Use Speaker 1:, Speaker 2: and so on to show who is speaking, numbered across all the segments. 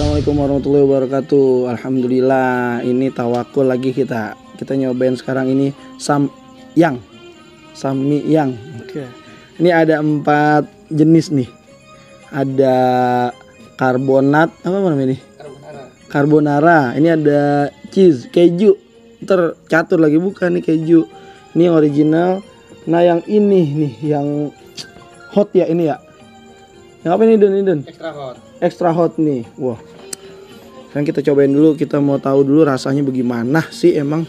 Speaker 1: Assalamualaikum warahmatullahi wabarakatuh. Alhamdulillah, ini tawakul lagi kita nyobain sekarang ini samyang. Oke. Ini ada 4 jenis nih. Ada karbonat, apa namanya nih? Carbonara. Ini ada cheese, keju. Tercatur lagi, bukan nih keju. Ini yang original. Nah, yang ini nih, yang hot ya ini ya. Yang apa ini Dun? Extra hot nih. Wah. Kan kita cobain dulu, kita mau tahu dulu rasanya bagaimana sih emang.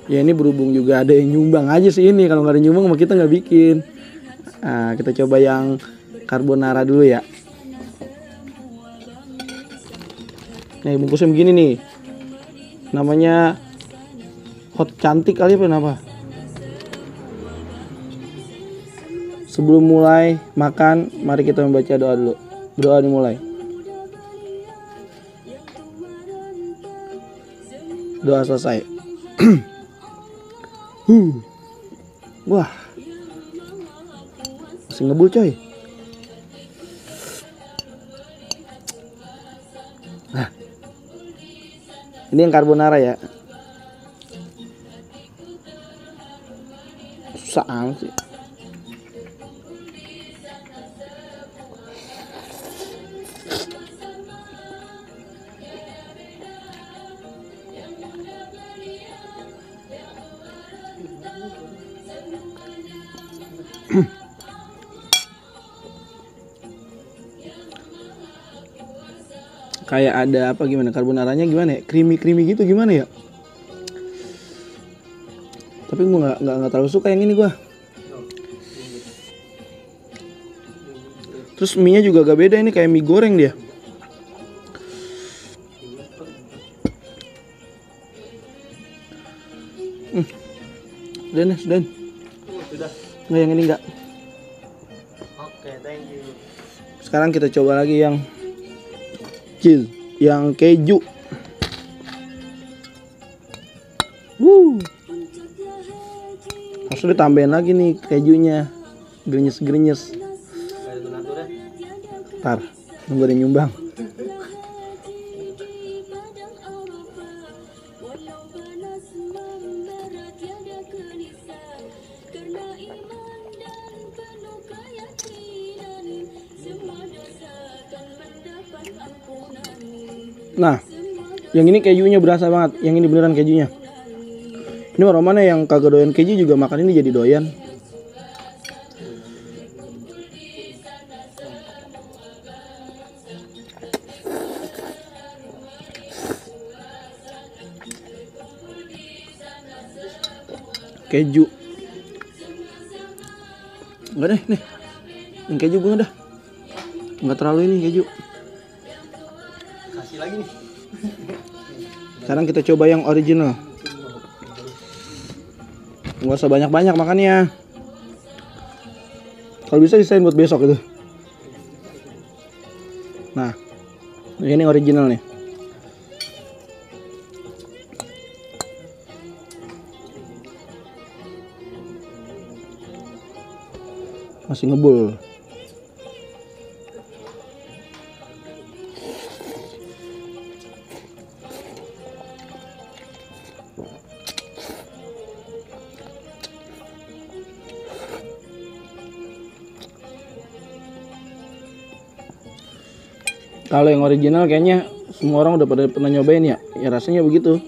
Speaker 1: Ya ini berhubung juga ada yang nyumbang aja sih ini. Kalau nggak ada nyumbang mah kita nggak bikin. Nah, kita coba yang carbonara dulu ya. Nih bungkusnya begini nih. Namanya hot cantik kali apa kenapa? Sebelum mulai makan, mari kita membaca doa dulu. Doa dimulai. Doa selesai. Wah. Masih ngebul coy. Nah. Ini yang carbonara ya. Susah amat sih. Kayak ada apa gimana, carbonaranya gimana ya, creamy gitu gimana ya, tapi gue nggak terlalu suka yang ini gue. Terus mie nya juga agak beda, ini kayak mie goreng dia. Sudah. Nggak, yang ini enggak.
Speaker 2: Oke, thank you.
Speaker 1: Sekarang kita coba lagi yang cheese, yang keju. Harus ditambahin lagi nih kejunya, grenyes. Ntar nunggu ada nyumbang. Nah, yang ini kejunya berasa banget. Yang ini beneran kejunya. Ini orang mana yang kagak doyan keju juga makan ini jadi doyan. Keju. Enggak deh, nih. Yang keju gue dah. Enggak terlalu ini keju.
Speaker 2: Kasih lagi nih.
Speaker 1: Sekarang kita coba yang original. Nggak usah banyak-banyak makannya. Kalau bisa desain buat besok itu. Nah, ini original nih. Masih ngebul. Kalau yang original kayaknya semua orang udah pernah nyobain ya. Ya rasanya begitu.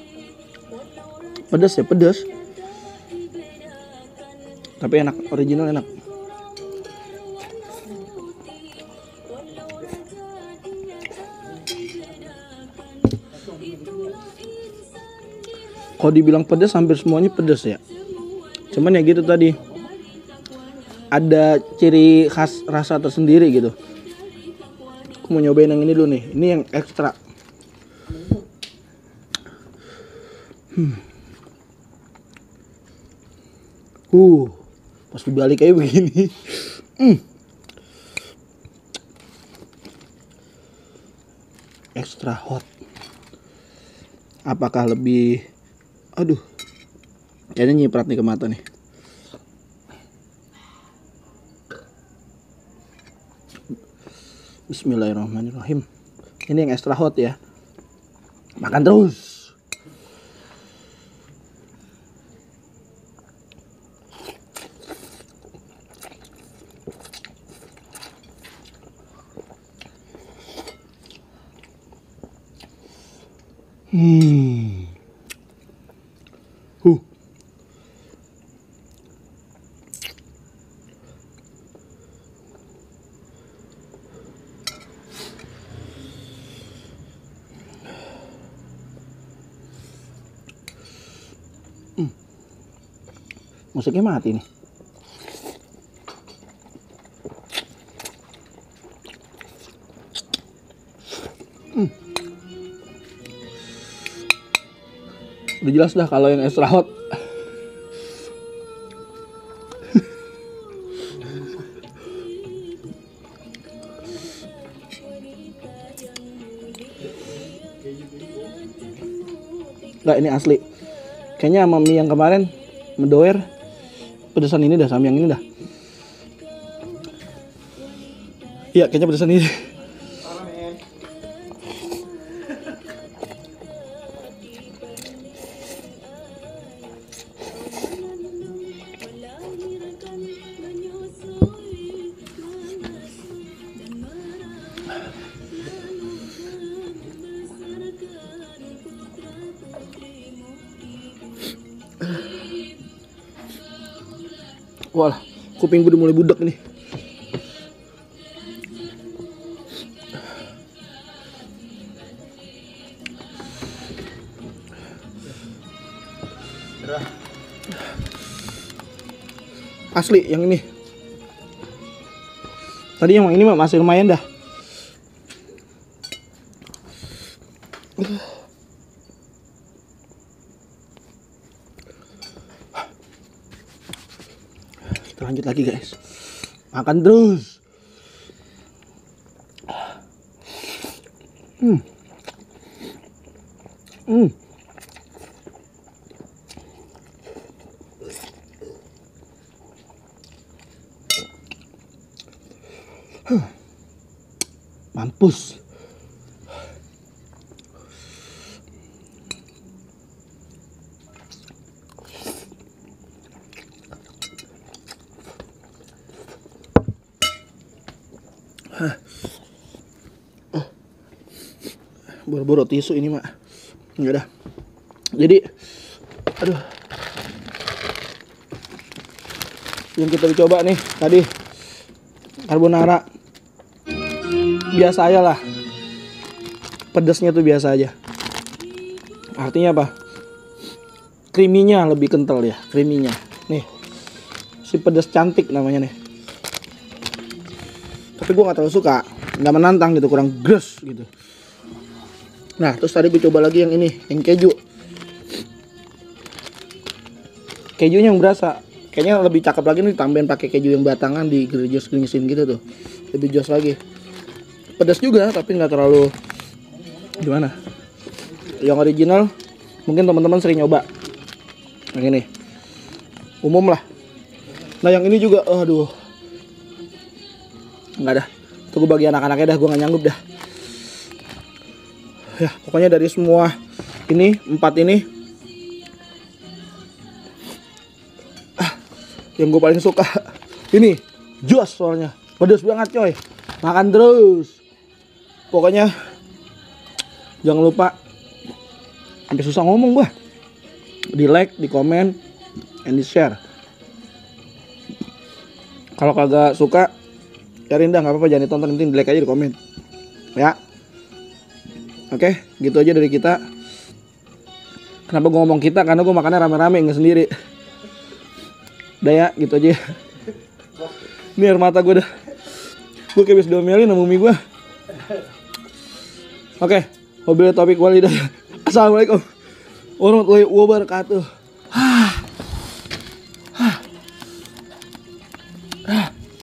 Speaker 1: Pedas ya, pedas. Tapi enak, original enak. Kalau dibilang pedas, hampir semuanya pedas ya. Cuman ya gitu tadi. Ada ciri khas rasa tersendiri gitu. Aku mau nyobain yang ini dulu nih. Ini yang ekstra. Pas dibalik kayak begini. Extra hot. Apakah lebih, aduh, kayaknya nyiprat nih ke mata nih. Bismillahirrahmanirrahim. Ini yang extra hot ya. Makan terus. Huh. Musiknya mati nih. Udah jelas dah kalau yang extra hot. Nggak, ini asli. Kayaknya sama mie yang kemarin mendoer. Pedesan ini dah sama yang ini dah. Iya, kayaknya pedesan ini. Wah, kuping gue udah mulai budak nih. Asli yang ini. Tadi yang ini masih lumayan dah. Kita lanjut lagi guys. Makan terus. Mampus. Boro-boro tisu ini mak. Enggak dah. Jadi aduh, yang kita coba nih tadi carbonara biasa aja lah, pedasnya tuh biasa aja. Artinya apa? Creamy-nya lebih kental ya, creamy-nya nih, si pedas cantik namanya nih. Tapi gue nggak terlalu suka, nggak menantang gitu, kurang gres gitu. Nah terus tadi gue coba lagi yang ini, yang keju. Kejunya yang berasa, kayaknya lebih cakep lagi nih tambahin pakai keju yang batangan di gerimis-gerimesin gitu tuh, lebih jos lagi. Pedas juga tapi nggak terlalu gimana. Yang original mungkin teman-teman sering nyoba. Yang ini umum lah. Nah yang ini juga, aduh, nggak dah. Tunggu bagi anak-anaknya dah, gue nggak nyanggup dah. Ya pokoknya dari semua ini 4 ini yang gue paling suka ini jos, soalnya pedas banget coy. Makan terus. Pokoknya jangan lupa, sampai susah ngomong gua, di like, di komen, and di share. Kalau kagak suka cariin dah, nggak apa-apa, jangan ditonton, penting di like aja, di komen ya. Oke, gitu aja dari kita. Kenapa gua ngomong kita? Karena gua makannya rame-rame, nggak sendiri. Udah ya, gitu aja. Ini air mata gua dah. Gue kayak bisa diomelin sama umi gue. Oke, wabillahi taufiq wal hidayah. Assalamualaikum warahmatullahi wabarakatuh.